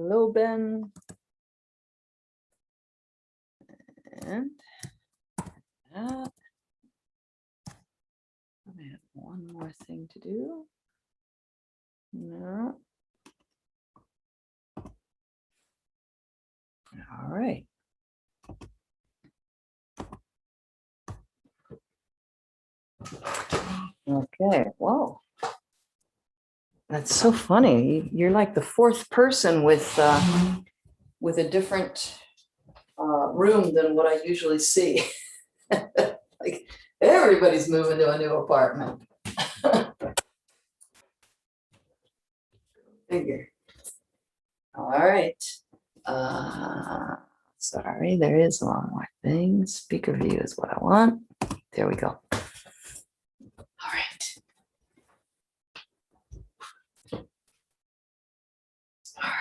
Hello, Ben. And that. I have one more thing to do. No. All right. Okay, whoa. That's so funny. You're like the fourth person with a different room than what I usually see. Like everybody's moving to a new apartment. Figure. All right. Sorry, there is one more thing. Speaker view is what I want. There we go. All right. All right.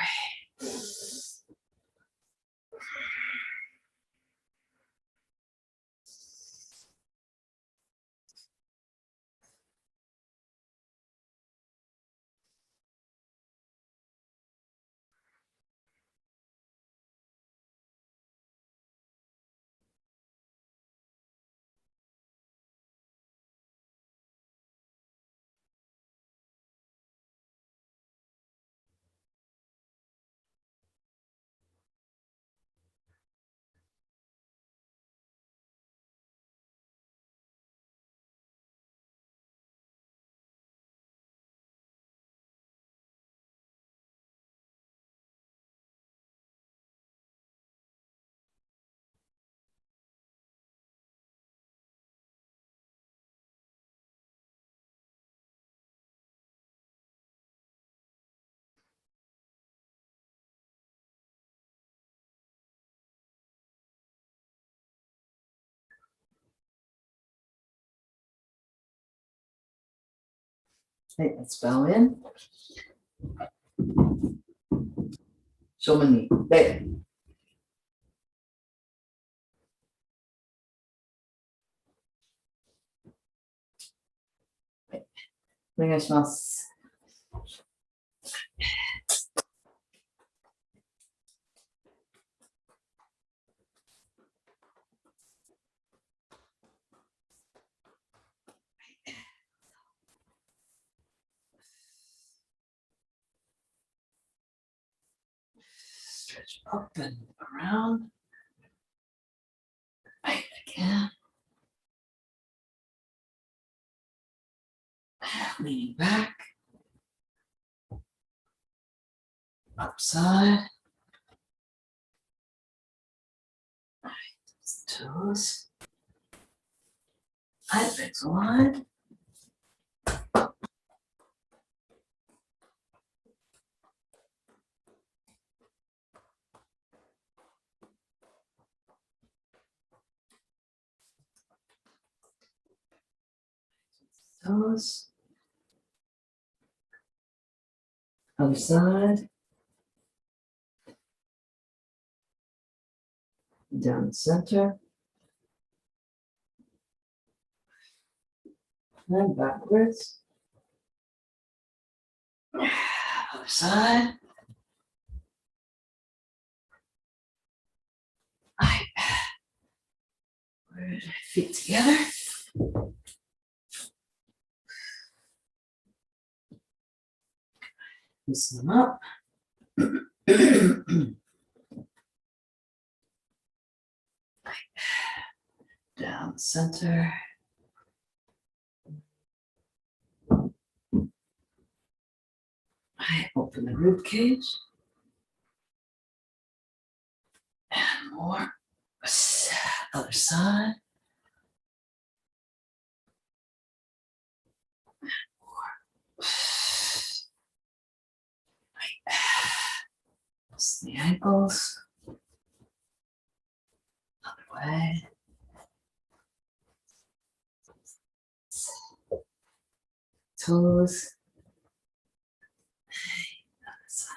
Hey, let's bow in. Show me. There. お願いします。Stretch up and around. Right again. Leaning back. Other side. Right. Toes. Hip legs wide. Toes. Other side. Down the center. And backwards. Other side. Right. Feet together. Loosen them up. Down the center. I open the rib cage. And more. Other side. Loosen the ankles. Other way. Toes. Other side.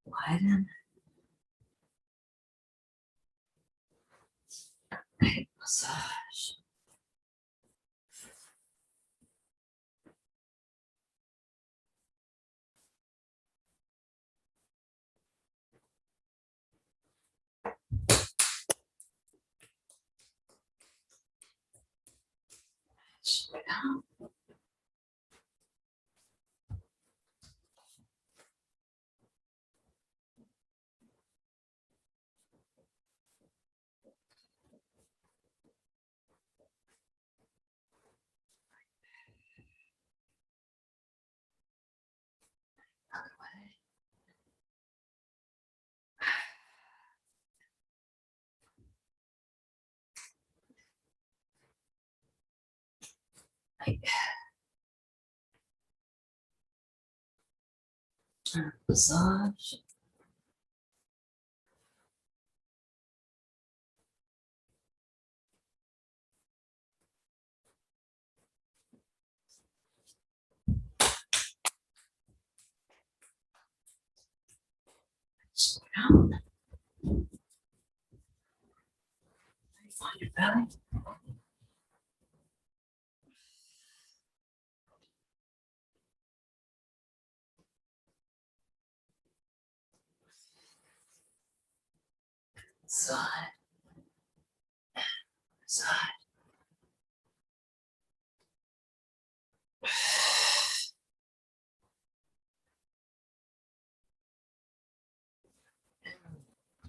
Widen. Massage. down. Other way. Massage. Slow down. Find your belly. Side. Side.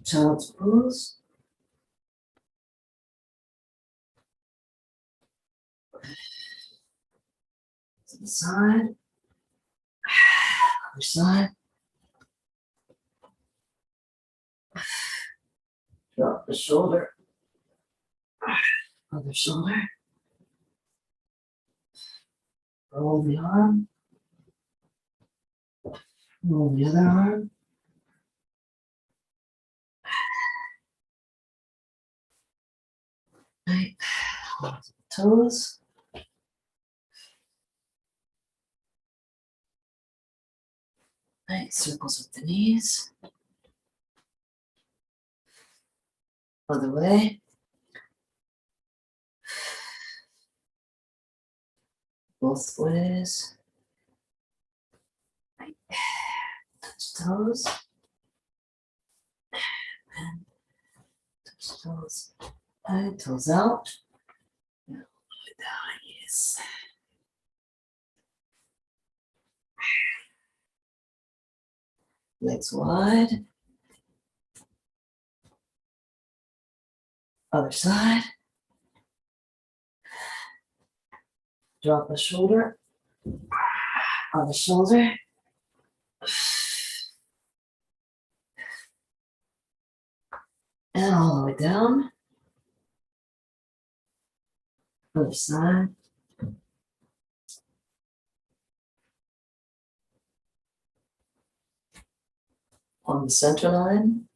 Child's pose. To the side. Other side. Drop the shoulder. Other shoulder. Roll the arm. Roll the other arm. Right. Toes. Right. Circles with the knees. Other way. Both ways. Right. Touch toes. And touch toes. Right. Toes out. And all the way down. Yes. Legs wide. Other side. Drop the shoulder. Other shoulder. And all the way down. Other side. On the center line.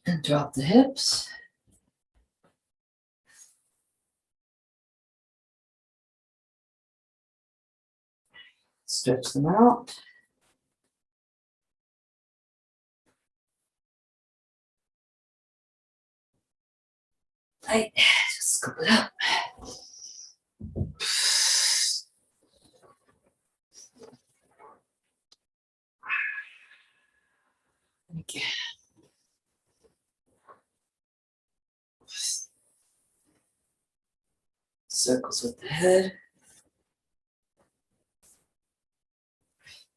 And drop the hips. Stretch them out. Tight. Just scoop it up. And again. Circles with the head.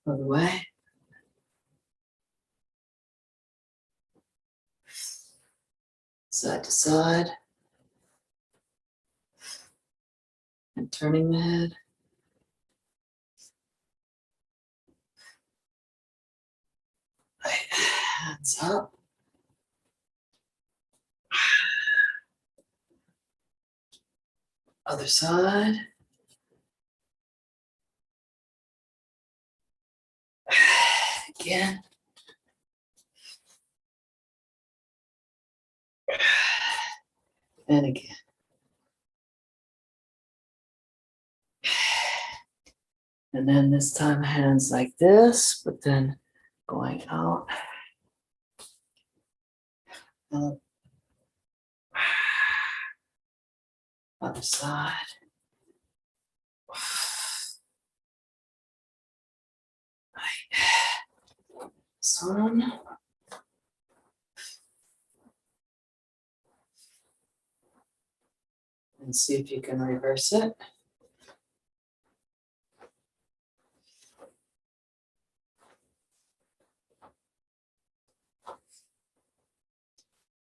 Other way. Side to side. And turning the head. Right. Hands up. Other side. Again. And again. And then this time hands like this, but then going out. Up. Other side. Right. This one. And see if you can reverse it.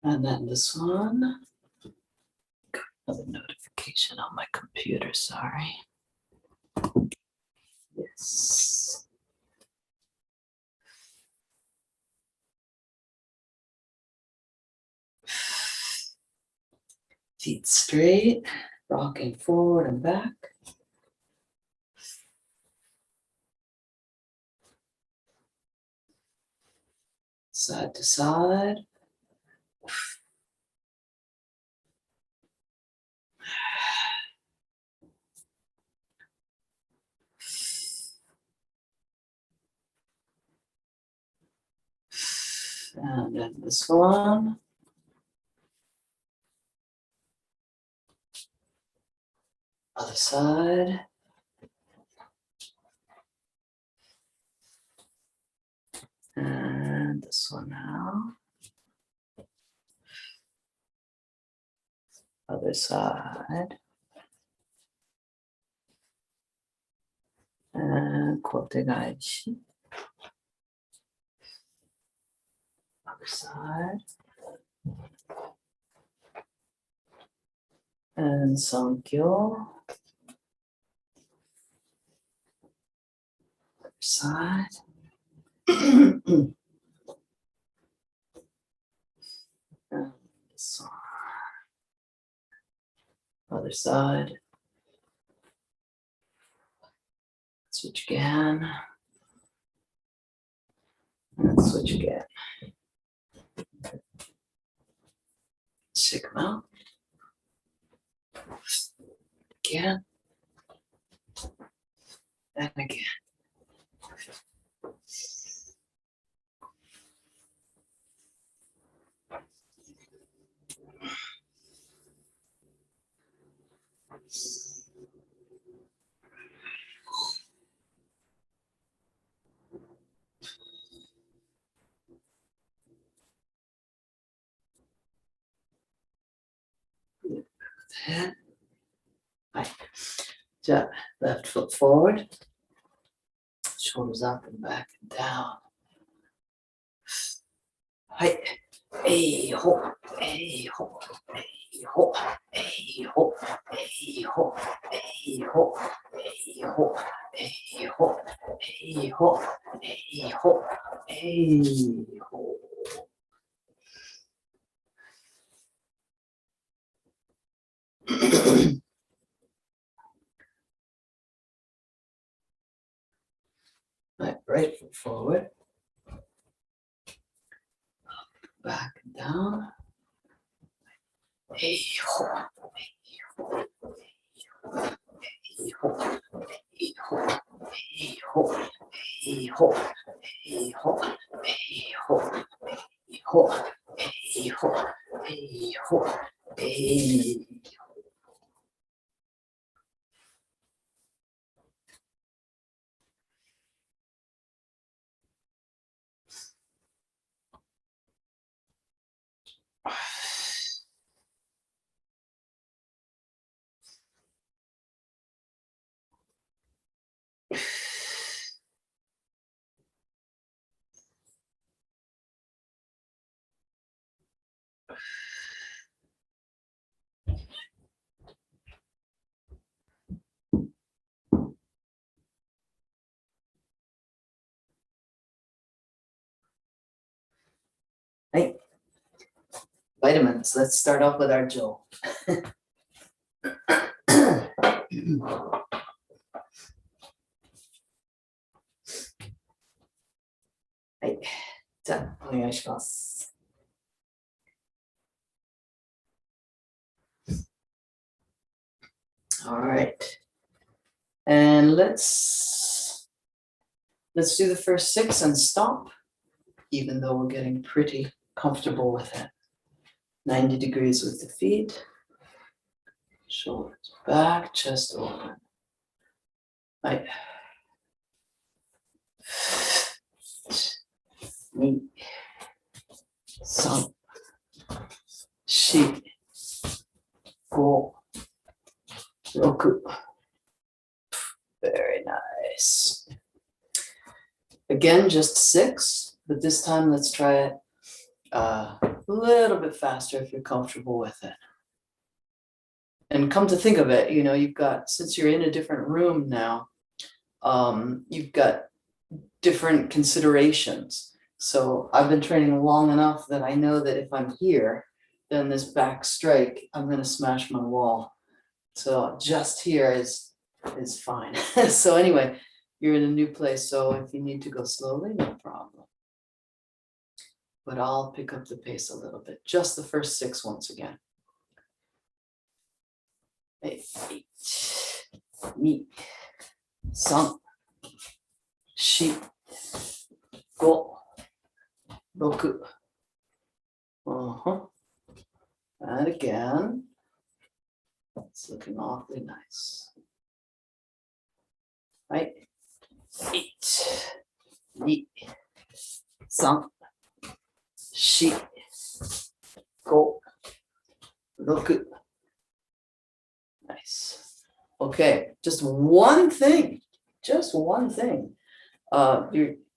And then this one. Another notification on my computer, sorry. Yes. Feet straight, rocking forward and back. Side to side. And then this one. Other side. And this one now. Other side. And kotegaishi. Other side. And sankyo. Other side. And this one. Other side. Switch again. And switch again. Shake them out. Again. And again. Head. Right. Jab, left foot forward. Shoulders up and back and down. Right. Hey ho, hey ho, hey ho, hey ho, hey ho, hey ho, hey ho, hey ho, hey ho, hey ho, hey ho. Right foot forward. Back and down. Hey ho, hey ho, hey ho, hey ho, hey ho, hey ho, hey ho, hey ho, hey ho, hey ho, hey ho, hey. Hey, vitamins. Let's start off with our Joe. はい。じゃあ、お願いします。All right. And let's do the first 6 and stop, even though we're getting pretty comfortable with it. 90 degrees with the feet. Shoulders back, chest open. Right. 2、3、4、5、Roku. Very nice. Again, just 6, but this time let's try it a little bit faster if you're comfortable with it. And come to think of it, you know, you've got, since you're in a different room now, you've got different considerations. So I've been training long enough that I know that if I'm here, then this back strike, I'm going to smash my wall. So just here is fine. So anyway, you're in a new place. So if you need to go slowly, no problem. But I'll pick up the pace a little bit. Just the first 6 once again. 1、2、3、4、5、6。And again, it's looking awfully nice. Right? 1、2、3、4、5、6。Nice. Okay, just one thing.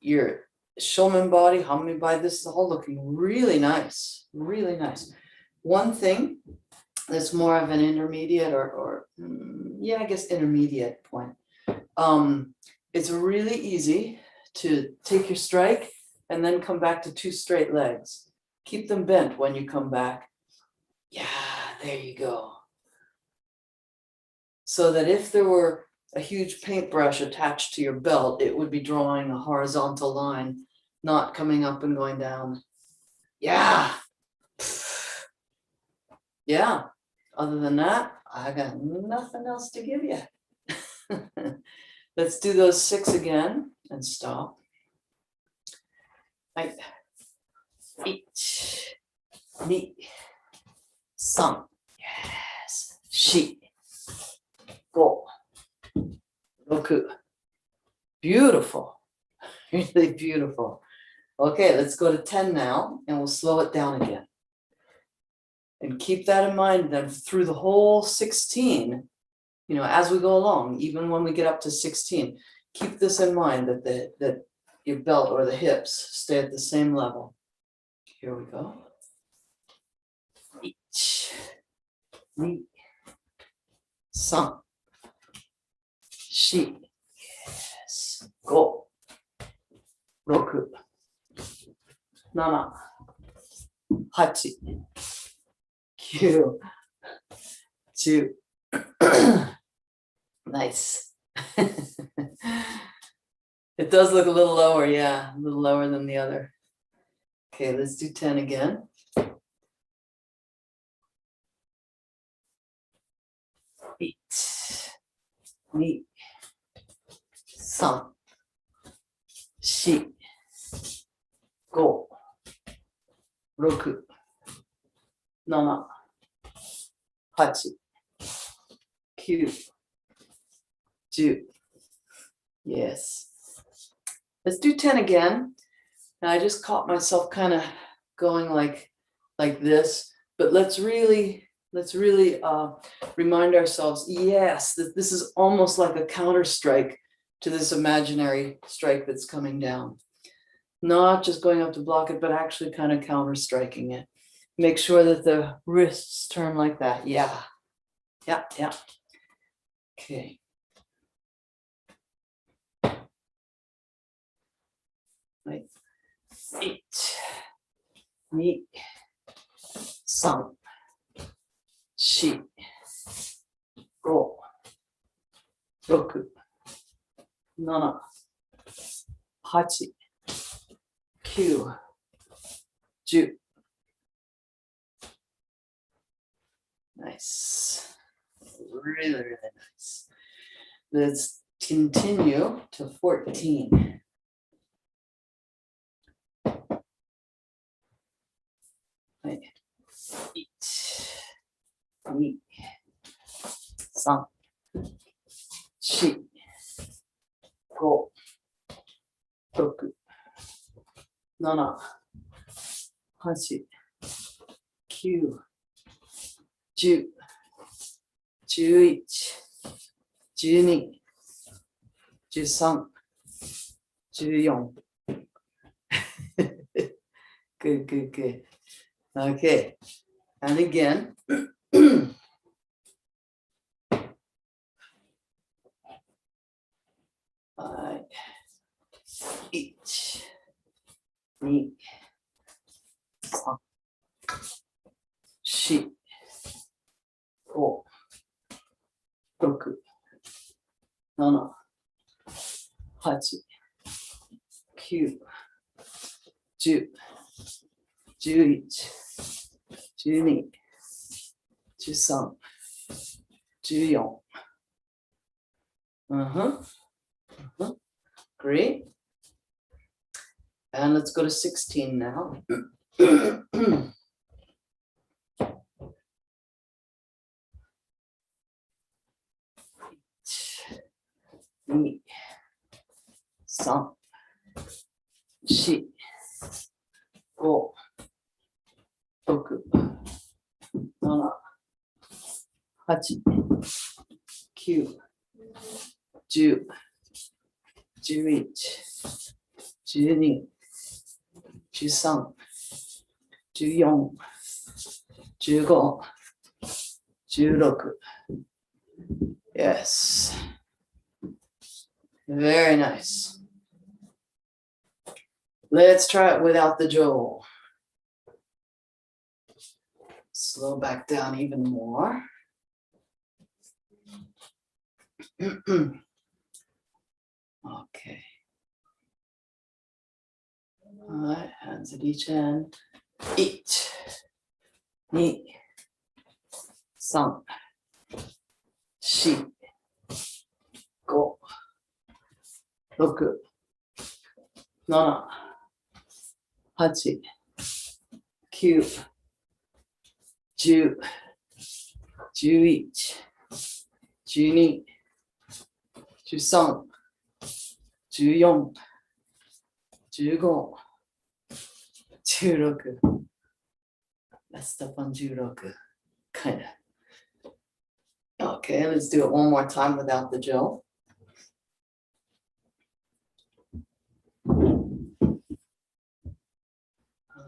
Your Shomen body, Hanmi body, this is all looking really nice. Really nice. One thing that's more of an intermediate I guess intermediate point. It's really easy to take your strike and then come back to 2 straight legs. Keep them bent when you come back. Yeah, there you go. So that if there were a huge paintbrush attached to your belt, it would be drawing a horizontal line, not coming up and going down. Yeah. Yeah. Other than that, I got nothing else to give you. Let's do those 6 again and stop. はい。1、2、3、yes、4、5、6. Beautiful. Really beautiful. Okay, let's go to 10 now, and we'll slow it down again. And keep that in mind then through the whole 16, you know, as we go along, even when we get up to 16, keep this in mind that your belt or the hips stay at the same level. Here we go. 1、2、3、4、5、6、7、8、9、10. Nice. It does look a little lower, yeah, a little lower than the other. Okay, let's do 10 again. 1、2、3、4、5、6、7、8、9、10. Yes. Let's do 10 again. And I just caught myself kind of going like this, but let's really remind ourselves, yes, that this is almost like a counter strike to this imaginary strike that's coming down. Not just going up to block it, but actually kind of counter striking it. Make sure that the wrists turn like that. Yeah. Yeah, yeah. Okay. Right. 1、2、3、4、5、6、7、8、9、10. Nice. Really, really nice. Let's continue to 14. Right. 1、2、3、4、5、6、7、8、9、10、11、12、13、14. Good, good, good. Okay. And again. はい。1、2、3、4、5、6、7、8、9、10、11、12、13、14. Great. And let's go to 16 now. 2、3、4、5、6、7、8、9、10、11、12、13、14、15、16. Yes. Very nice. Let's try it without the jaw. Slow back down even more. Okay. All right, hands at each end. 1、2、3、4、5、6、7、8、9、10、11、12、13、14、15、16. Messed up on 16. Kind of. Okay, let's do it one more time without the gel.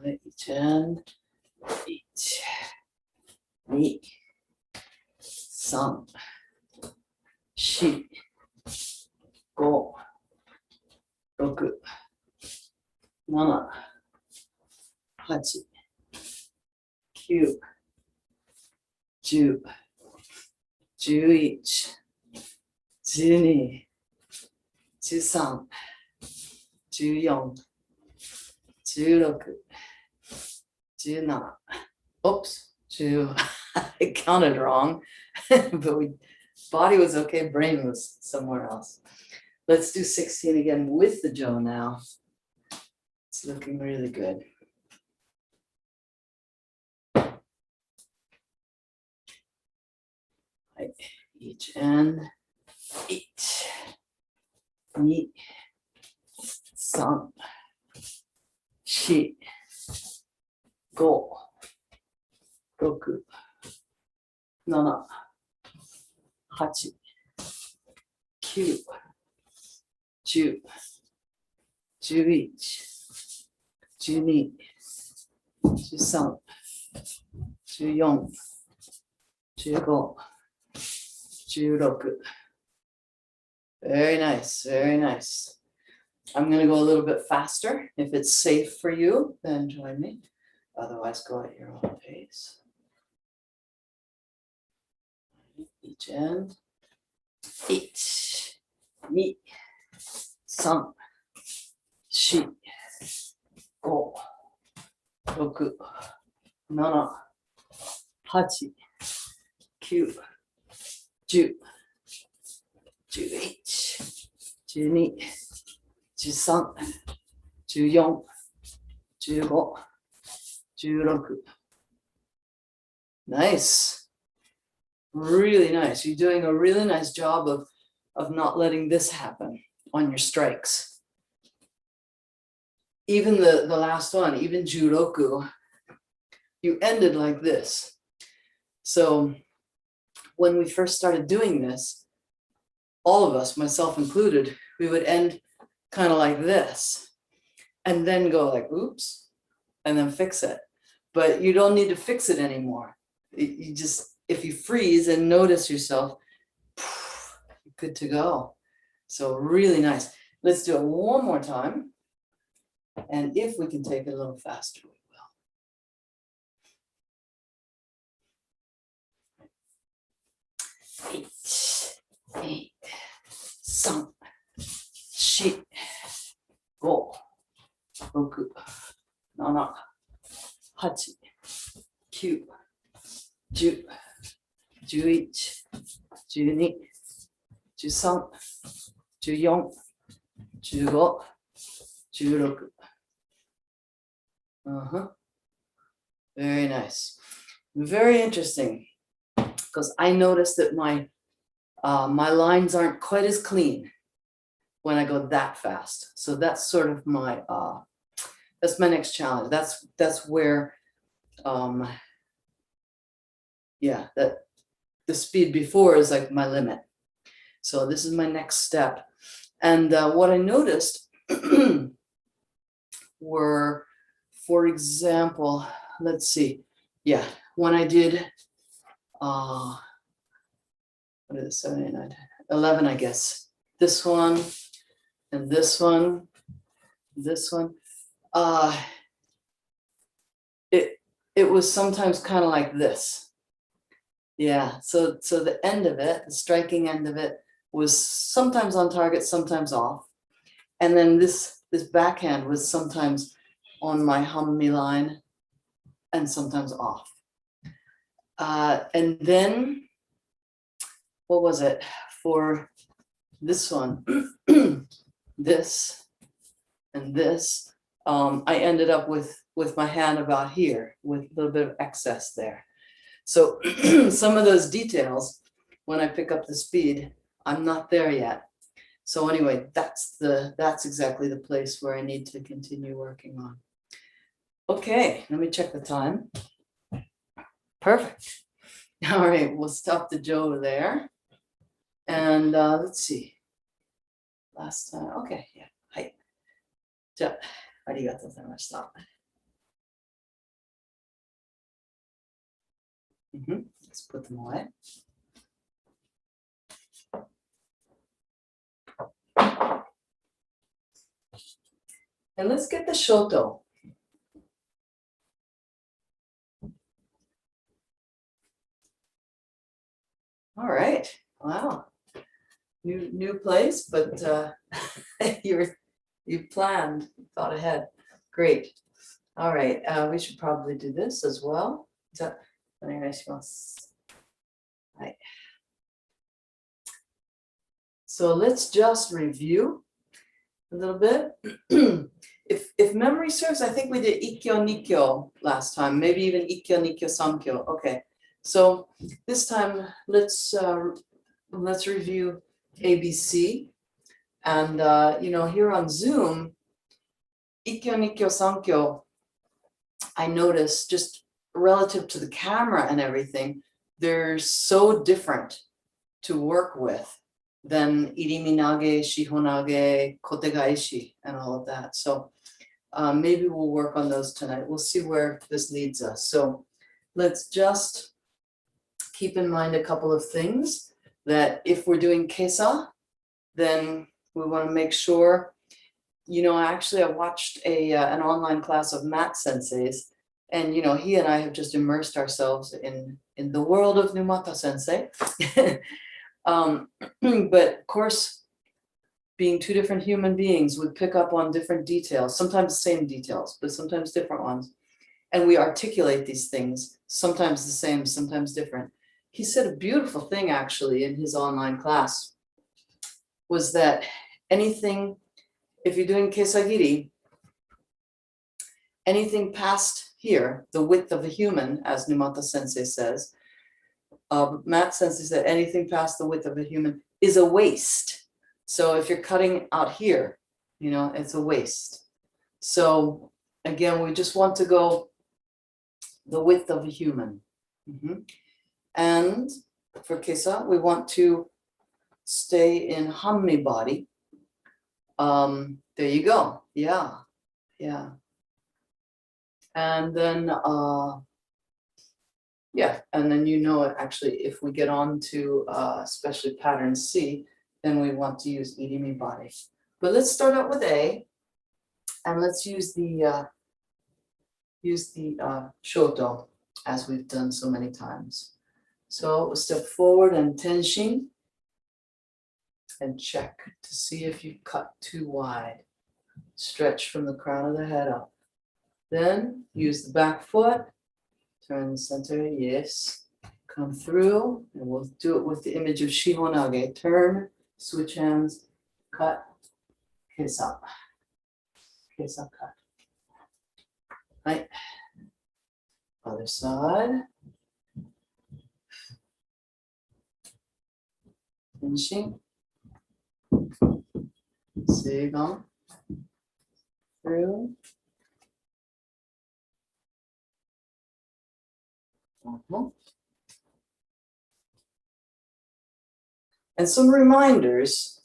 Each end. 1、2、3、4、5、6、7、8、9、10、11、12、13、14、16、17. Oops, 2. I counted wrong, but body was okay, brain was somewhere else. Let's do 16 again with the Joe now. It's looking really good. Right. Each end. 1、2、3、4、5、6、7、8、9、10、11、12、13、14、15、16. Very nice, very nice. I'm going to go a little bit faster. If it's safe for you, then join me. Otherwise, go at your own pace. Each end. 1、2、3、4、5、6、7、8、9、10、11、12、13、14、15、16. Nice. Really nice. You're doing a really nice job of not letting this happen on your strikes. Even the last one, even Juroku, you ended like this. So when we first started doing this, all of us, myself included, we would end kind of like this and then go like, oops, and then fix it. But you don't need to fix it anymore. You just, if you freeze and notice yourself, good to go. So really nice. Let's do it one more time. And if we can take it a little faster, we will. 8, 3, 4, 5, 6, 7, 8, 9, 10, 11, 12, 13, 14, 15, 16. Very nice. Very interesting. Because I noticed that my lines aren't quite as clean when I go that fast. So that's sort of my that's my next challenge. That's where yeah, that the speed before is like my limit. So this is my next step. And what I noticed were, for example, let's see, yeah, when I did what is it, 7, 8, 9, 10, 11, I guess. This one and this one, this one. It was sometimes kind of like this. Yeah, so the end of it, the striking end of it, was sometimes on target, sometimes off. And then this backhand was sometimes on my hum-me line and sometimes off. And then, what was it for this one? This and this, I ended up with my hand about here with a little bit of excess there. So some of those details, when I pick up the speed, I'm not there yet. So anyway, that's exactly the place where I need to continue working on. Okay, let me check the time. Perfect. All right, we'll stop the Joe there. And let's see. Last time, okay, yeah. Hi. Ja, arigatou gozaimashita. Let's put them away. And let's get the shoto. All right. Wow. New place, but you planned, thought ahead. Great. All right. We should probably do this as well. So let's just review a little bit. If memory serves, I think we did ikkyo nikkyo last time, maybe even ikkyo nikkyo samkyo. Okay, so this time let's review ABC. And here on Zoom, ikkyo nikkyo samkyo, I noticed just relative to the camera and everything, they're so different to work with than iriminage, shihonage, kotegaishi, and all of that. So maybe we'll work on those tonight. We'll see where this leads us. So let's just keep in mind a couple of things, that if we're doing kesa, then we want to make sure, actually I watched an online class of Matt Sensei's, and he and I have just immersed ourselves in the world of Numata Sensei. But of course, being two different human beings, would pick up on different details, sometimes the same details, but sometimes different ones. And we articulate these things, sometimes the same, sometimes different. He said a beautiful thing actually in his online class, was that anything, if you're doing kesagiri, anything past here, the width of a human, as Numata Sensei says, Matt Sensei said anything past the width of a human is a waste. So if you're cutting out here, it's a waste. So again, we just want to go the width of a human. And for kesa, we want to stay in Hammi body. There you go. Yeah, yeah. And then, yeah, and then you know it actually, if we get on to especially pattern C, then we want to use Irimi body. But let's start out with A, and let's use the shoto as we've done so many times. So we'll step forward and tenshin and check to see if you cut too wide. Stretch from the crown of the head up. Then use the back foot, turn the center, yes. Come through, and we'll do it with the image of Shihonage. Turn, switch hands, cut, kiss up, cut. Right. Other side. Finishing. Seigon. Through. And some reminders.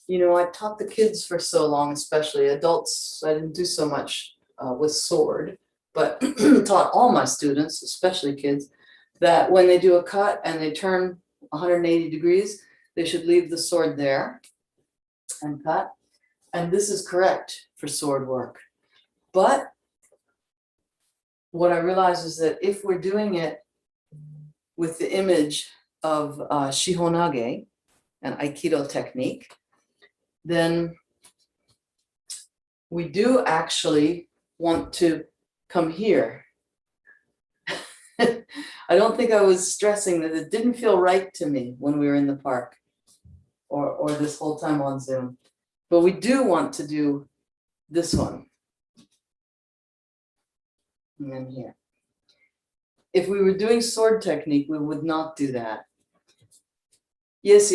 You know, I taught the kids for so long, especially adults. I didn't do so much with sword, but taught all my students, especially kids, that when they do a cut and they turn 180 degrees, they should leave the sword there and cut. And this is correct for sword work. But what I realized is that if we're doing it with the image of Shihonage, an Aikido technique, then we do actually want to come here. I don't think I was stressing that it didn't feel right to me when we were in the park or this whole time on Zoom. But we do want to do this one. And then here. If we were doing sword technique, we would not do that. Yes,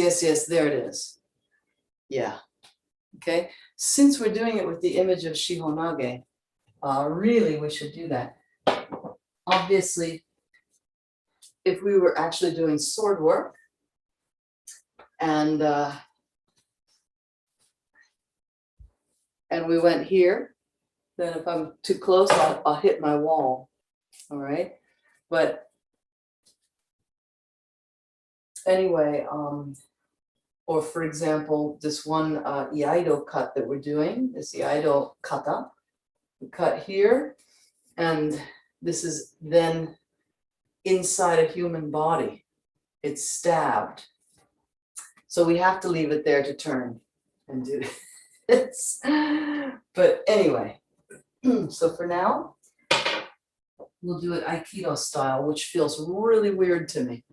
there it is. Yeah. Okay. Since we're doing it with the image of Shihonage, really we should do that. Obviously, if we were actually doing sword work and we went here, then if I'm too close, I'll hit my wall. All right. But anyway, or for example, this one Iaido cut that we're doing, this Iaido kata, we cut here, and this is then inside a human body. It's stabbed. So we have to leave it there to turn and do this. But anyway, so for now, we'll do it Aikido style, which feels really weird to me,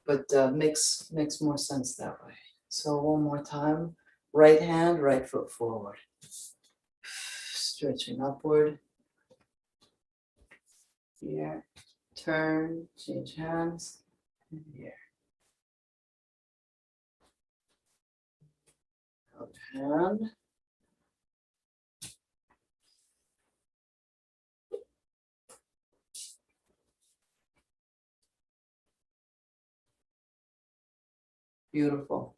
but makes more sense that way. So one more time, right hand, right foot forward. Stretching upward. Here, turn, change hands, and here. Other hand. Beautiful.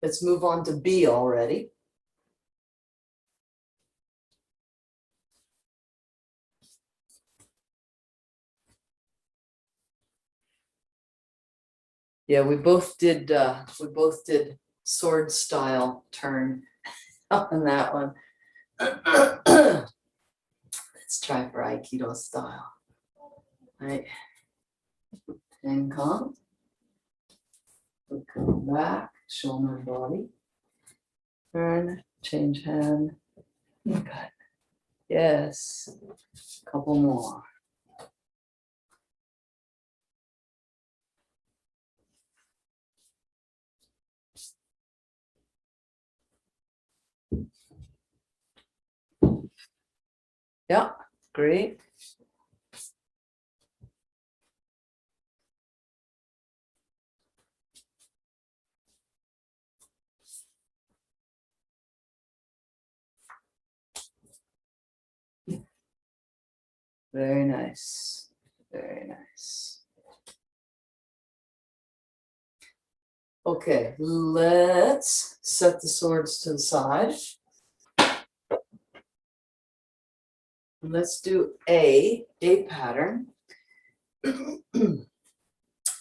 Let's move on to B already. Yeah, we both did sword style turn on that one. Let's try for Aikido style. Right. Tenkan. We come back, shoulder body. Turn, change hand. Cut. Yes. Couple more. Yeah, great. Very nice. Very nice. Okay, let's set the swords to the side. Let's do a pattern.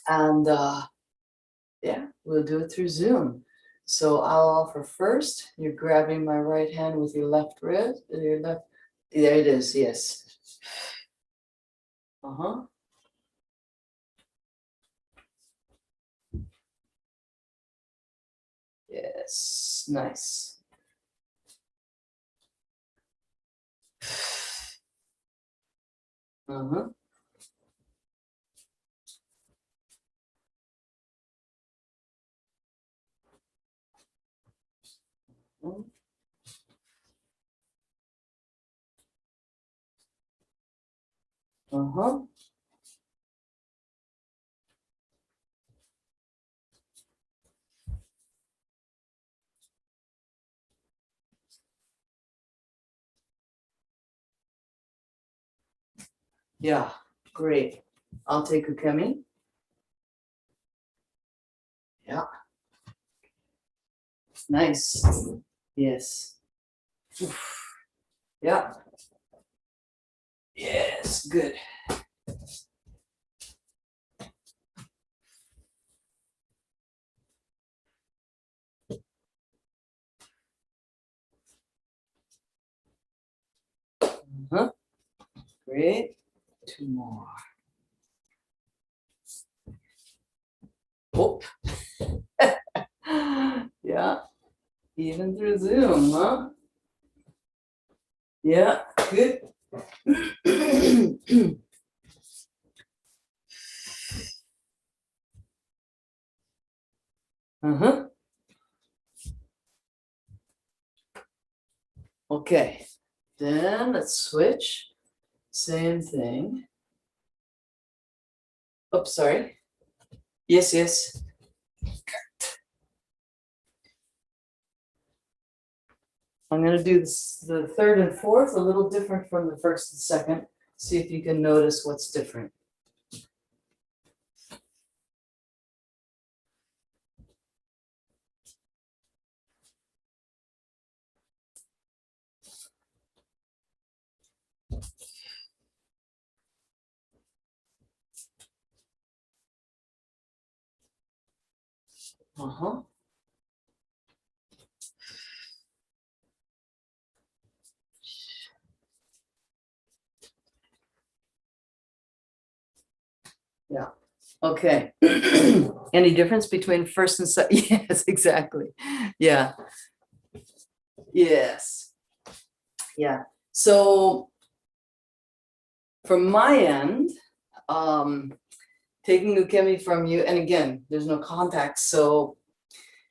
And yeah, we'll do it through Zoom. So I'll offer first. You're grabbing my right hand with your left wrist. Your left. There it is. Yes. Yes. Nice. Uh-huh. Uh-huh. Yeah, great. I'll take Ukemi. Yeah. Nice. Yes. Yeah. Yes, good. Uh-huh. Great. Two more. Oh. Yeah. Even through Zoom, huh? Yeah, good. Uh-huh. Okay. Then let's switch. Same thing. Oops, sorry. Yes, yes. I'm going to do this, the third and fourth, a little different from the first and second. See if you can notice what's different. Uh-huh. Yeah. Okay. Any difference between first and second? Yes, exactly. Yeah. Yes. Yeah. So from my end, taking Ukemi from you, and again, there's no contact, so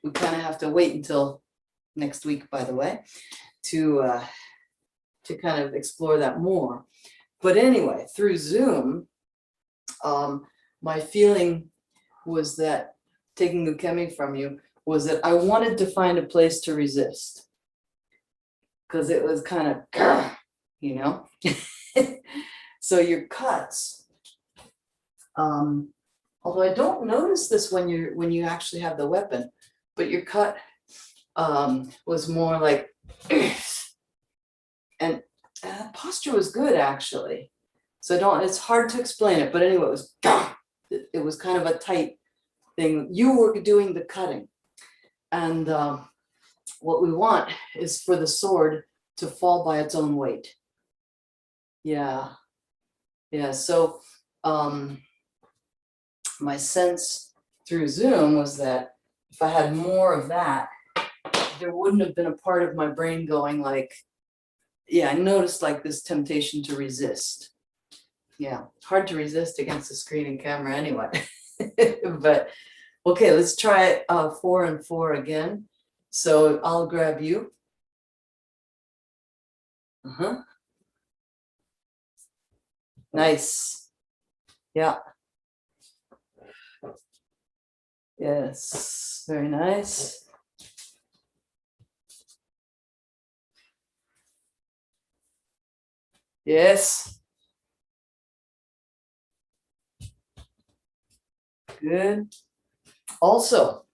we kind of have to wait until next week, by the way, to kind of explore that more. But anyway, through Zoom, my feeling was that taking Ukemi from you was that I wanted to find a place to resist, because it was kind of, you know. So your cuts, although I don't notice this when you actually have the weapon, but your cut was more like, and posture was good actually. So it's hard to explain it, but anyway, it was kind of a tight thing. You were doing the cutting, and what we want is for the sword to fall by its own weight. Yeah, yeah. So my sense through Zoom was that if I had more of that, there wouldn't have been a part of my brain going like, yeah, I noticed like this temptation to resist. Yeah, hard to resist against the screen and camera anyway. But okay, let's try 4 and 4 again. So I'll grab you. Uh-huh. Nice. Yeah. Yes, very nice. Yes. Good. Also,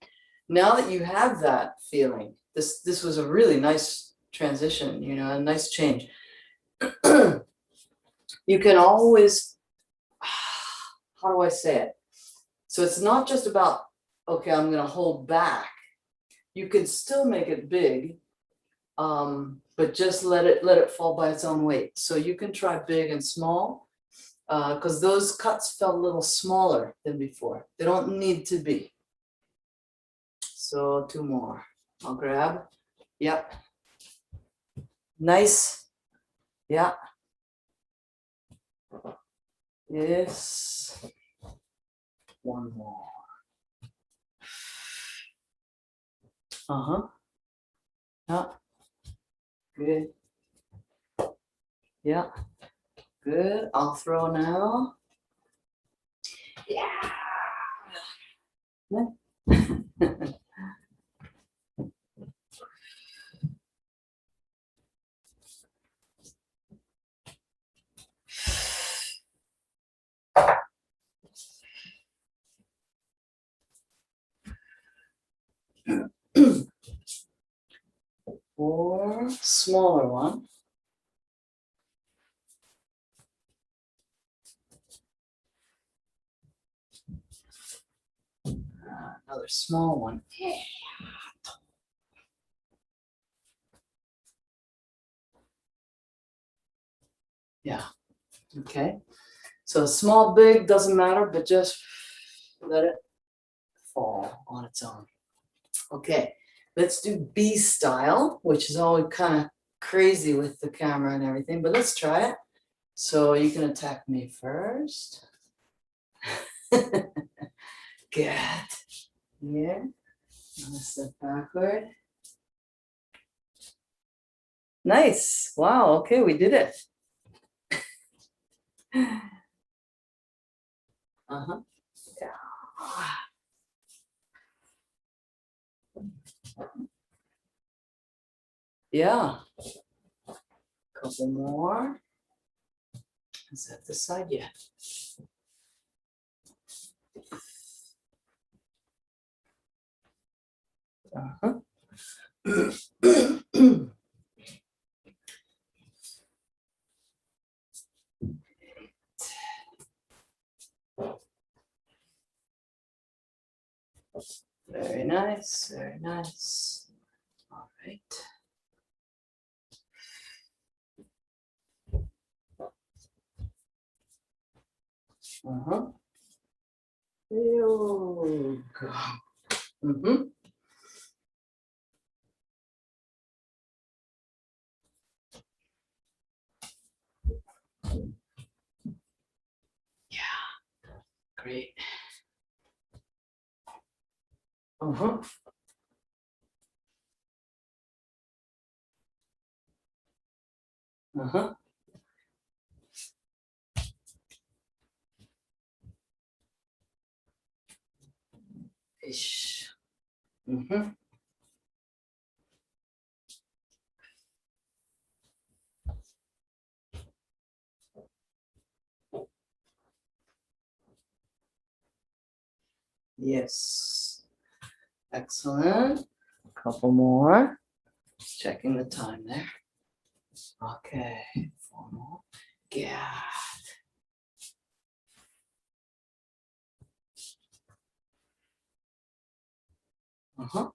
now that you have that feeling, this was a really nice transition, you know, a nice change. You can always, how do I say it? So it's not just about, okay, I'm going to hold back. You can still make it big, but just let it fall by its own weight. So you can try big and small, because those cuts felt a little smaller than before. They don't need to be. So 2 more. I'll grab. Yep. Nice. Yeah. Yes. 1 more. Uh-huh. Yeah. Good. Yeah. Good. I'll throw now. Yeah. Or smaller one. Another small one. Yeah. Okay. So small, big, doesn't matter, but just let it fall on its own. Okay. Let's do B style, which is always kind of crazy with the camera and everything, but let's try it. So you can attack me first. Good. Here. I'll step backward. Nice. Wow. Okay, we did it. Uh-huh. Yeah. Couple more. Is that the side yet? Uh-huh. Very nice, very nice. All right. Uh-huh. Mm-hmm. Yeah, great. Uh-huh. Uh-huh. Ish. Mm-hmm. Yes. Excellent. Couple more. Just checking the time there. Okay. 4 more. Yeah. Uh-huh.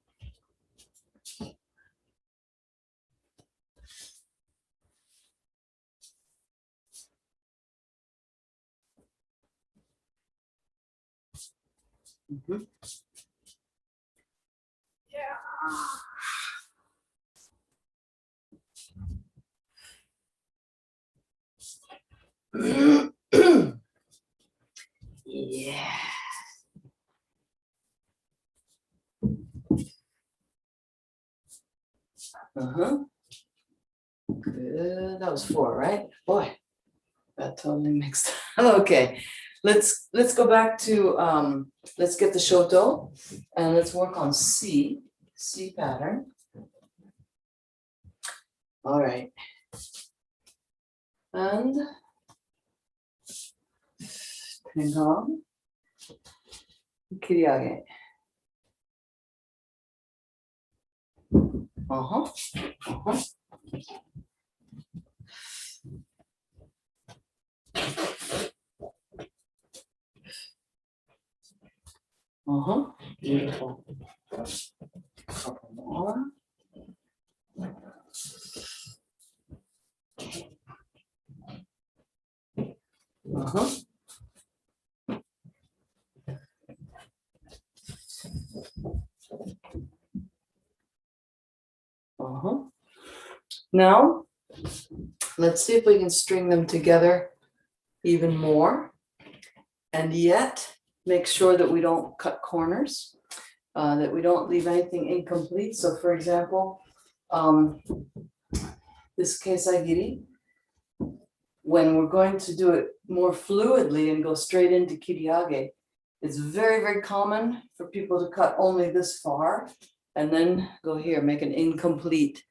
Mm-hmm. Yeah. Yeah. Uh-huh. Good. That was 4, right? Boy, that totally mixed. Okay. Let's go back to let's get the shoto and let's work on C pattern. All right. And hang on. Kiriage. Uh-huh. Uh-huh. Uh-huh. Beautiful. Couple more. Uh-huh. Uh-huh. Now, let's see if we can string them together even more, and yet make sure that we don't cut corners, that we don't leave anything incomplete. So for example, this keisagiri, when we're going to do it more fluidly and go straight into kiriage, it's very, very common for people to cut only this far and then go here, make an incomplete.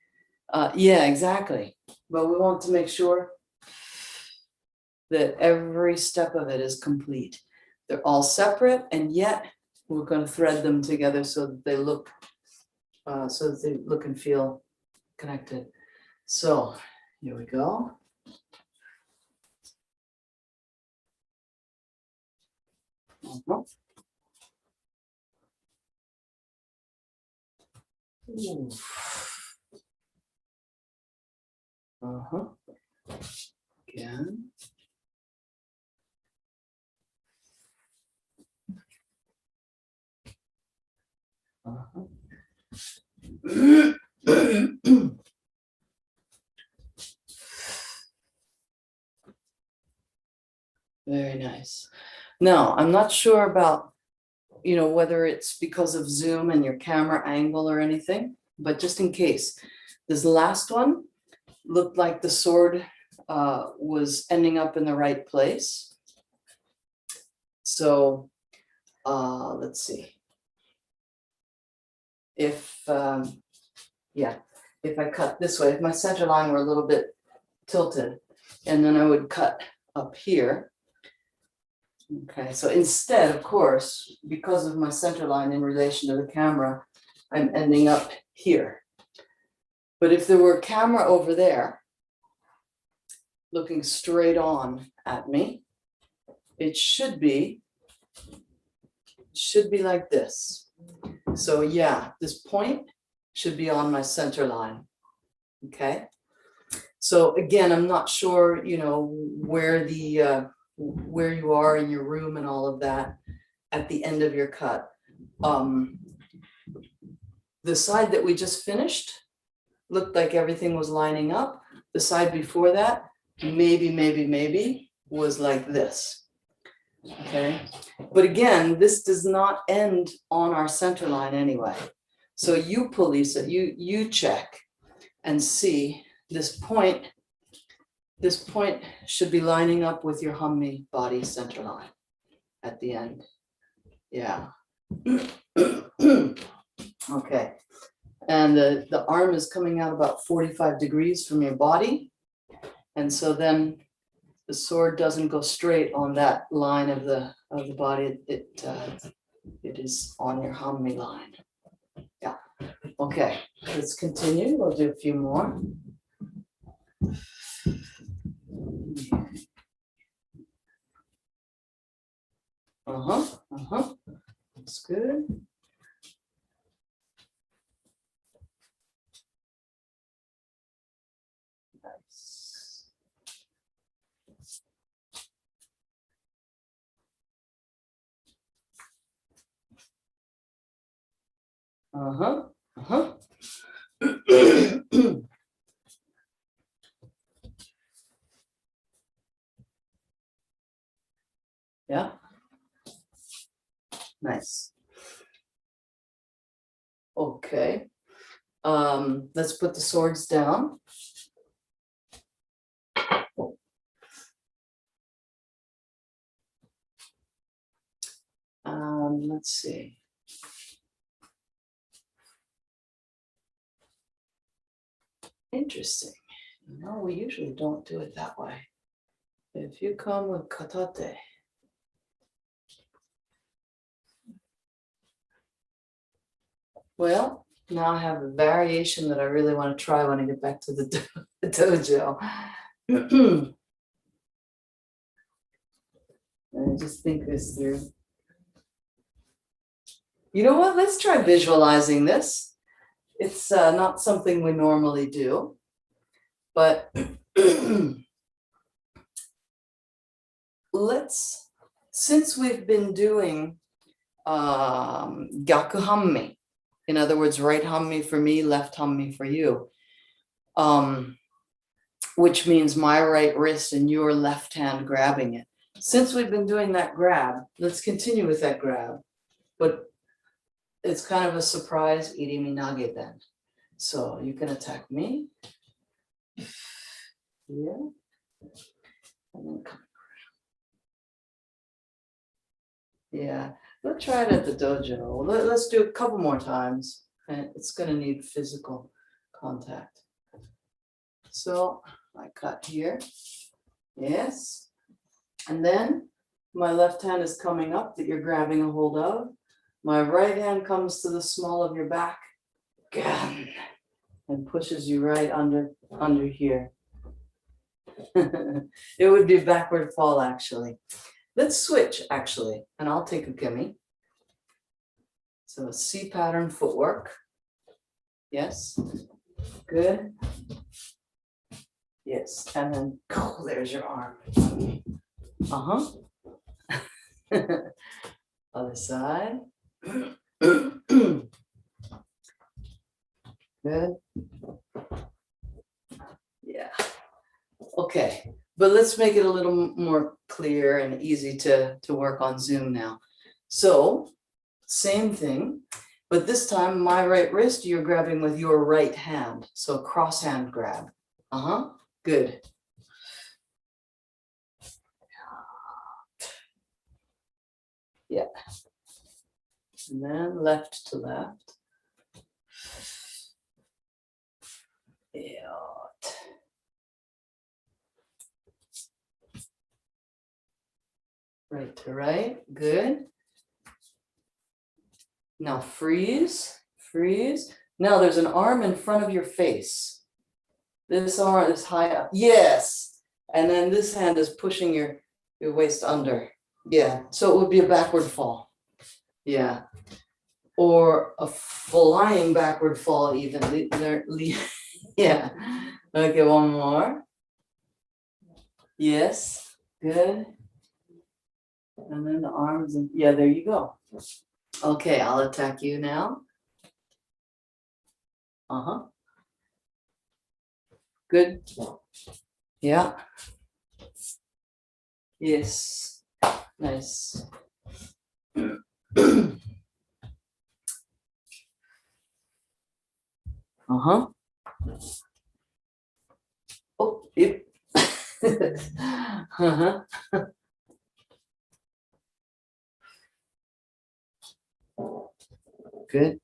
Yeah, exactly. But we want to make sure that every step of it is complete. They're all separate, and yet we're going to thread them together so that they look and feel connected. So here we go. Uh-huh. Ooh. Uh-huh. Again. Uh-huh. Very nice. Now, I'm not sure about, whether it's because of Zoom and your camera angle or anything, but just in case, this last one looked like the sword was ending up in the right place. So let's see. If I cut this way, if my center line were a little bit tilted, and then I would cut up here. Okay, so instead, of course, because of my center line in relation to the camera, I'm ending up here. But if there were a camera over there, looking straight on at me, it should be like this. So yeah, this point should be on my center line. Okay. So again, I'm not sure, where you are in your room and all of that at the end of your cut. The side that we just finished looked like everything was lining up. The side before that, maybe was like this. Okay, but again, this does not end on our center line anyway. So you police it, you check and see this point should be lining up with your hummy body center line at the end. Yeah. Okay. And the arm is coming out about 45 degrees from your body. And so then the sword doesn't go straight on that line of the body. It is on your hummy line. Yeah. Okay. Let's continue. We'll do a few more. That's good. Nice. Yeah. Nice. Okay. Let's put the swords down. Let's see. Interesting. We usually don't do it that way. If you come with katate, Well, now I have a variation that I really want to try when I get back to the dojo. And just think this through. You know what? Let's try visualizing this. It's not something we normally do, but since we've been doing Gyaku Hammi, in other words, right Hammi for me, left Hammi for you, which means my right wrist and your left hand grabbing it. Since we've been doing that grab, let's continue with that grab, but it's kind of a surprise irimi nage then. So you can attack me. Yeah. And then come. Yeah, we'll try it at the dojo. Let's do a couple more times. And it's going to need physical contact. So I cut here. Yes. And then my left hand is coming up that you're grabbing a hold of. My right hand comes to the small of your back. Gan, and pushes you right under here. It would be a backward fall, actually. Let's switch, actually, and I'll take a gimme. So C pattern footwork. Yes, good. Yes, and then oh, there's your arm. Other side. Good. Yeah. Okay, but let's make it a little more clear and easy to work on Zoom now. So, same thing, but this time my right wrist, you're grabbing with your right hand. So cross hand grab. Good. Yeah. And then left to left. Yeah. Right to right, good. Now freeze, freeze. Now there's an arm in front of your face. This arm is high up, yes. And then this hand is pushing your waist under. Yeah, so it would be a backward fall. Yeah, or a flying backward fall even. Yeah, okay, one more. Yes, good. And then the arms, and yeah, there you go. Okay, I'll attack you now. Good. Yeah. Yes. Nice. Oh, yep. Good.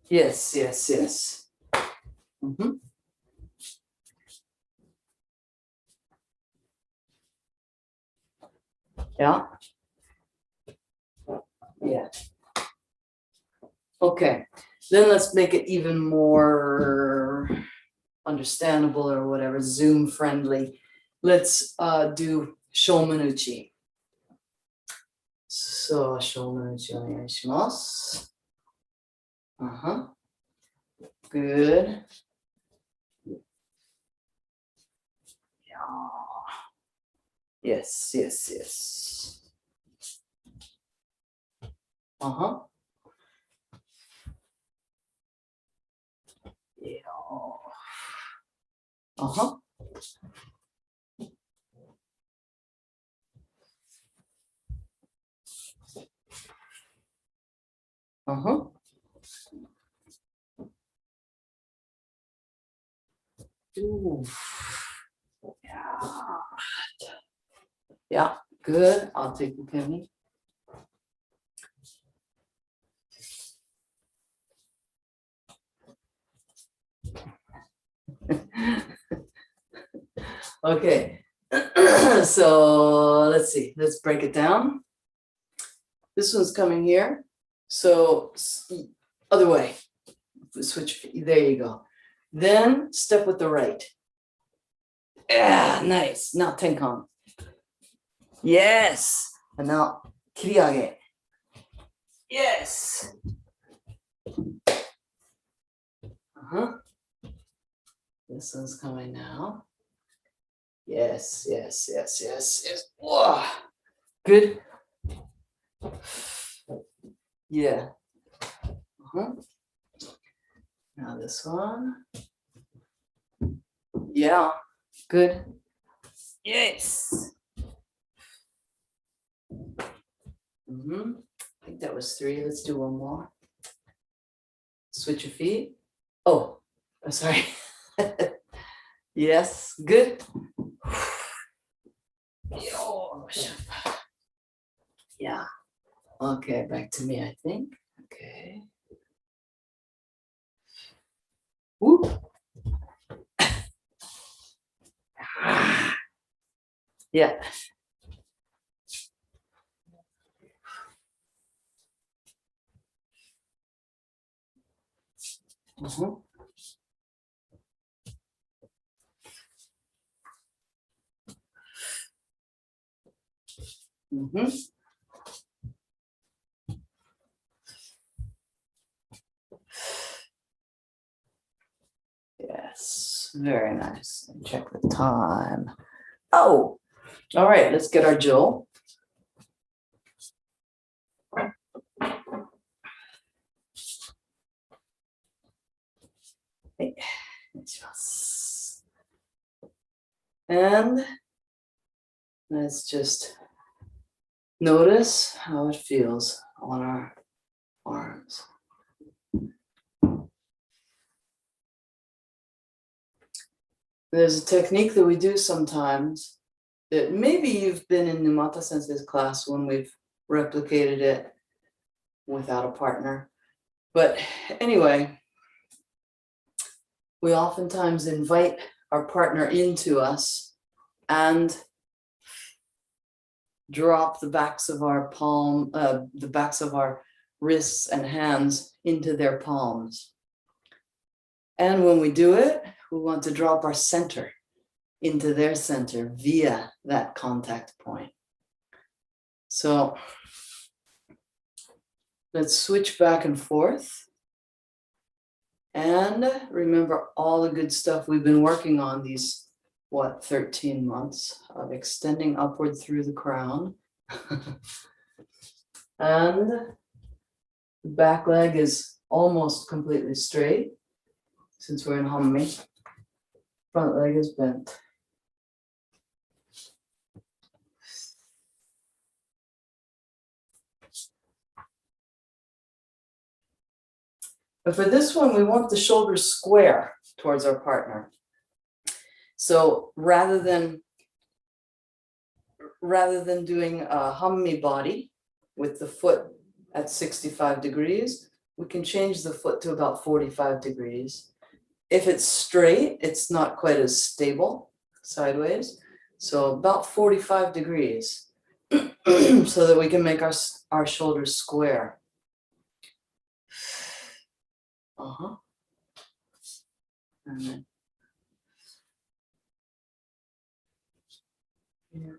Yes, yes, yes. Yeah. Yeah. Okay. Then let's make it even more understandable or whatever, Zoom friendly. Let's do Shomanuchi. So Shomanuchi onegaishimasu. Good. Yeah. Yes, yes, yes. Yeah. Ooh. Yeah. Yeah, good. I'll take the penny. Okay. So let's see. Let's break it down. This one's coming here. So other way, switch, there you go. Then step with the right. Yeah, nice. Now tenkan. Yes. And now kiriage. Yes. This one's coming now. Yes, yes, yes, yes, yes. Whoa. Good. Yeah. Now this one. Yeah. Good. Yes. I think that was 3. Let's do one more. Switch your feet. Oh, I'm sorry. Yes, good. Yeah. Okay, back to me, I think. Okay. Whoop. Yeah. Yes, very nice. Check the time. Oh, all right, let's get our Jill. And let's just notice how it feels on our arms. There's a technique that we do sometimes that maybe you've been in Numata Sensei's class when we've replicated it without a partner. But anyway, we oftentimes invite our partner into us and drop the backs of our the backs of our wrists and hands into their palms. And when we do it, we want to drop our center into their center via that contact point. So let's switch back and forth. And remember all the good stuff we've been working on these, 13 months of extending upward through the crown. And the back leg is almost completely straight since we're in Hammi. Front leg is bent. But for this one, we want the shoulders square towards our partner. So rather than doing a Hammi body with the foot at 65 degrees, we can change the foot to about 45 degrees. If it's straight, it's not quite as stable sideways. So about 45 degrees so that we can make our shoulders square. And then, yeah.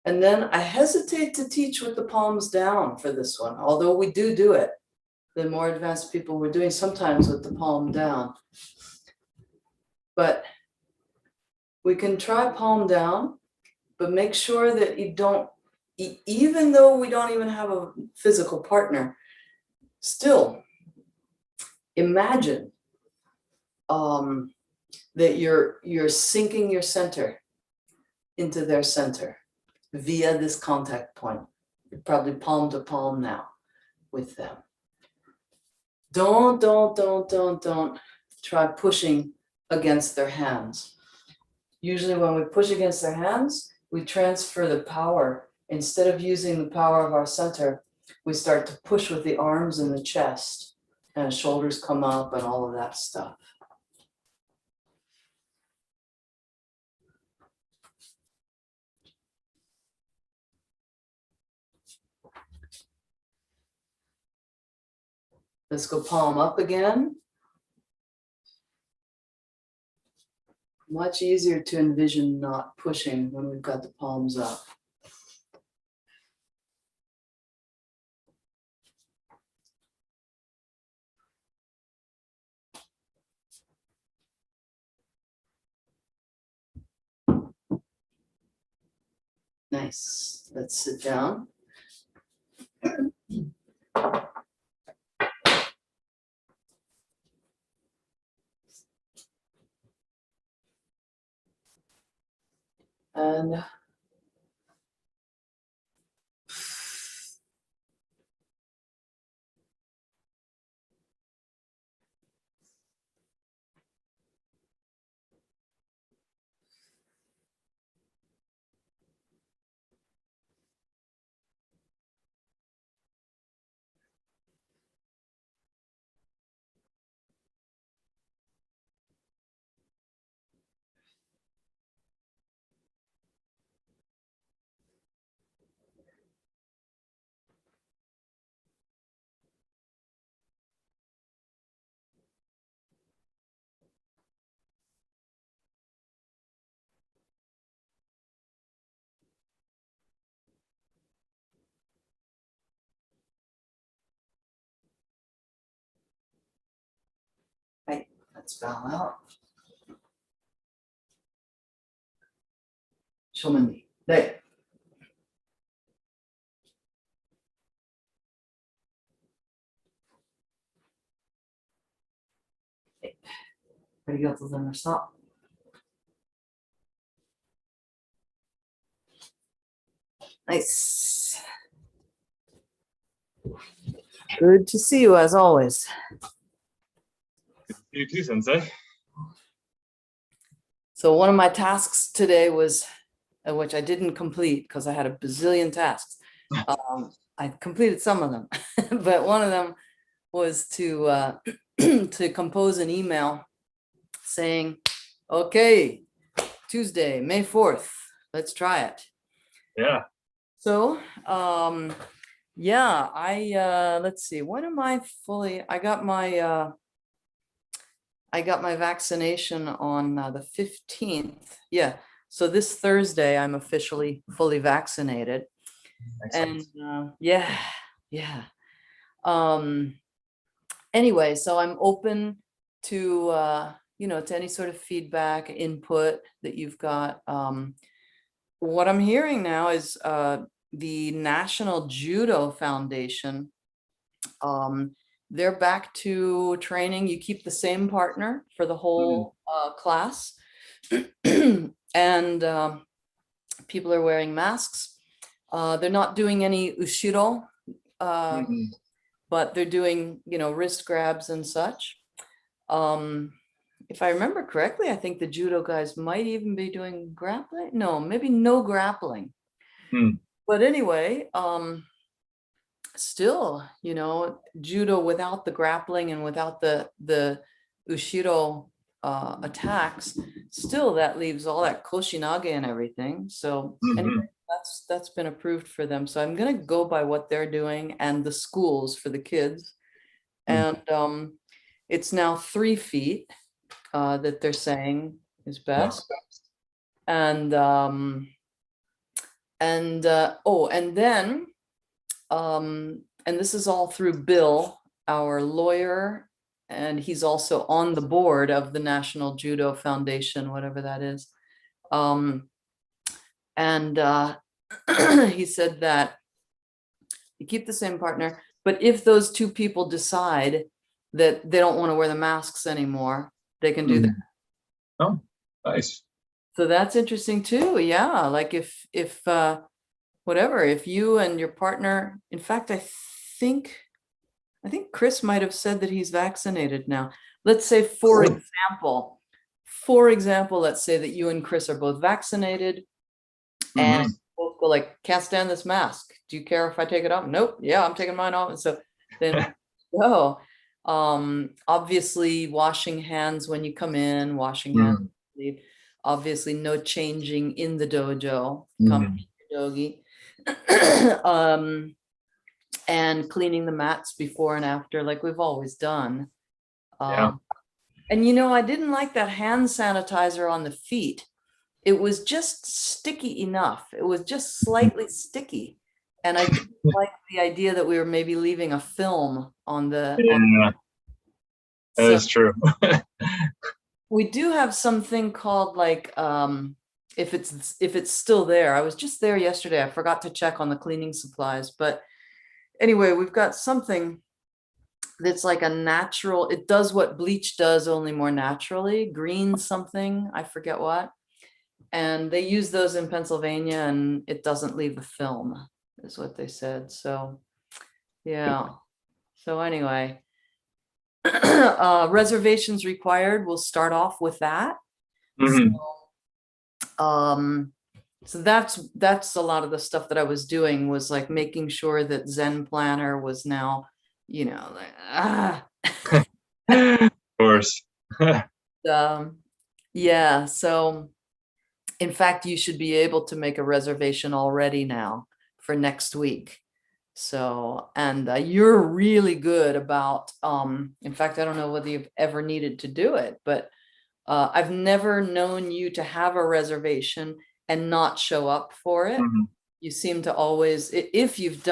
And then I hesitate to teach with the palms down for this one, although we do it. The more advanced people were doing sometimes with the palm down. But we can try palm down, but make sure that you don't, even though we don't even have a physical partner, still imagine that you're sinking your center into their center via this contact point. You're probably palm to palm now with them. Don't try pushing against their hands. Usually when we push against their hands, we transfer the power. Instead of using the power of our center, we start to push with the arms and the chest, and shoulders come up and all of that stuff. Let's go palm up again. Much easier to envision not pushing when we've got the palms up. Nice. Let's sit down. And right, let's bow out. Shomen. There. Arigato gozaimashita. Nice. Good to see you as always. You too, Sensei. So one of my tasks today was, which I didn't complete because I had a bazillion tasks. I completed some of them, but one of them was to to compose an email saying, okay, Tuesday, May 4th, let's try it. Yeah. So, yeah, let's see, when am I fully, I got my vaccination on the 15th. Yeah. So this Thursday, I'm officially fully vaccinated. Excellent. And yeah. Anyway, so I'm open to, to any sort of feedback, input that you've got. What I'm hearing now is the National Judo Foundation. They're back to training. You keep the same partner for the whole class. And people are wearing masks. They're not doing any ushiro, but they're doing, wrist grabs and such. If I remember correctly, I think the judo guys might even be doing grappling. No, maybe no grappling. But anyway, still, judo without the grappling and without the ushiro attacks, still that leaves all that koshinage and everything. So anyway, that's been approved for them. So I'm gonna go by what they're doing and the schools for the kids. And it's now 3 feet that they're saying is best. And then and this is all through Bill, our lawyer, and he's also on the board of the National Judo Foundation, whatever that is. He said that you keep the same partner, but if those 2 people decide that they don't want to wear the masks anymore, they can do that. Oh, nice. So that's interesting too. Yeah, like if whatever, if you and your partner, in fact, I think Chris might have said that he's vaccinated now. Let's say, for example, let's say that you and Chris are both vaccinated and both go like, can't stand this mask. Do you care if I take it off? Nope. Yeah, I'm taking mine off. And so then, obviously washing hands when you come in, washing hands when you leave. Obviously no changing in the dojo, come dogi. and cleaning the mats before and after, like we've always done. Yeah. And I didn't like that hand sanitizer on the feet. It was just sticky enough. It was just slightly sticky. And I didn't like the idea that we were maybe leaving a film on the. Yeah, that is true. We do have something called like, if it's still there. I was just there yesterday. I forgot to check on the cleaning supplies, but anyway, we've got something that's like a natural, it does what bleach does, only more naturally, green something, I forget what. And they use those in Pennsylvania and it doesn't leave the film, is what they said. So, yeah. So anyway, reservations required. We'll start off with that. Mhm. So that's a lot of the stuff that I was doing, was like making sure that Zen Planner was now, like, Of course. yeah. So in fact, you should be able to make a reservation already now for next week. So, and you're really good about, in fact, I don't know whether you've ever needed to do it, but I've never known you to have a reservation and not show up for it. Mhm. You seem to always, if you've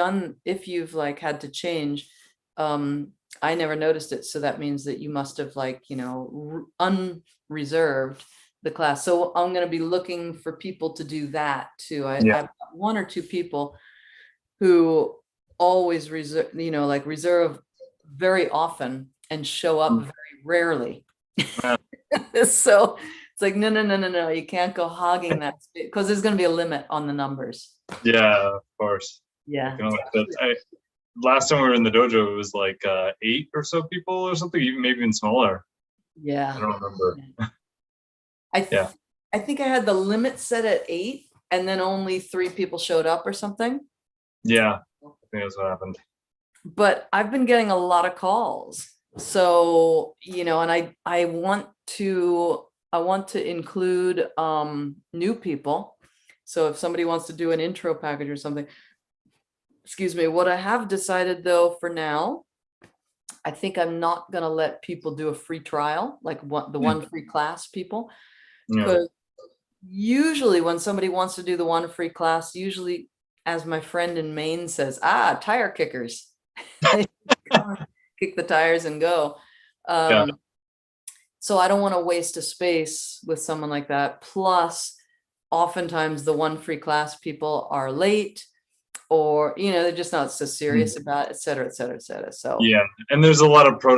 like had to change, I never noticed it. So that means that you must have like, unreserved the class. So I'm going to be looking for people to do that too. I've got one or two people who always reserve, like reserve very often and show up very rarely. So it's like, no, you can't go hogging that because there's going to be a limit on the numbers. Yeah, of course. Yeah. Last time we were in the dojo, it was like 8 or so people or something, maybe even smaller. Yeah. I don't remember. I think I had the limit set at 8 and then only 3 people showed up or something. Yeah, I think that's what happened. But I've been getting a lot of calls. So, and I want to include new people. So if somebody wants to do an intro package or something, excuse me, what I have decided though for now, I think I'm not going to let people do a free trial, like the one free class people. Because usually when somebody wants to do the one free class, usually, as my friend in Maine says, tire kickers. Kick the tires and go. So I don't want to waste a space with someone like that. Plus, oftentimes the one free class people are late, or they're just not so serious about it, et cetera, et cetera, et cetera. So yeah, and there's a lot of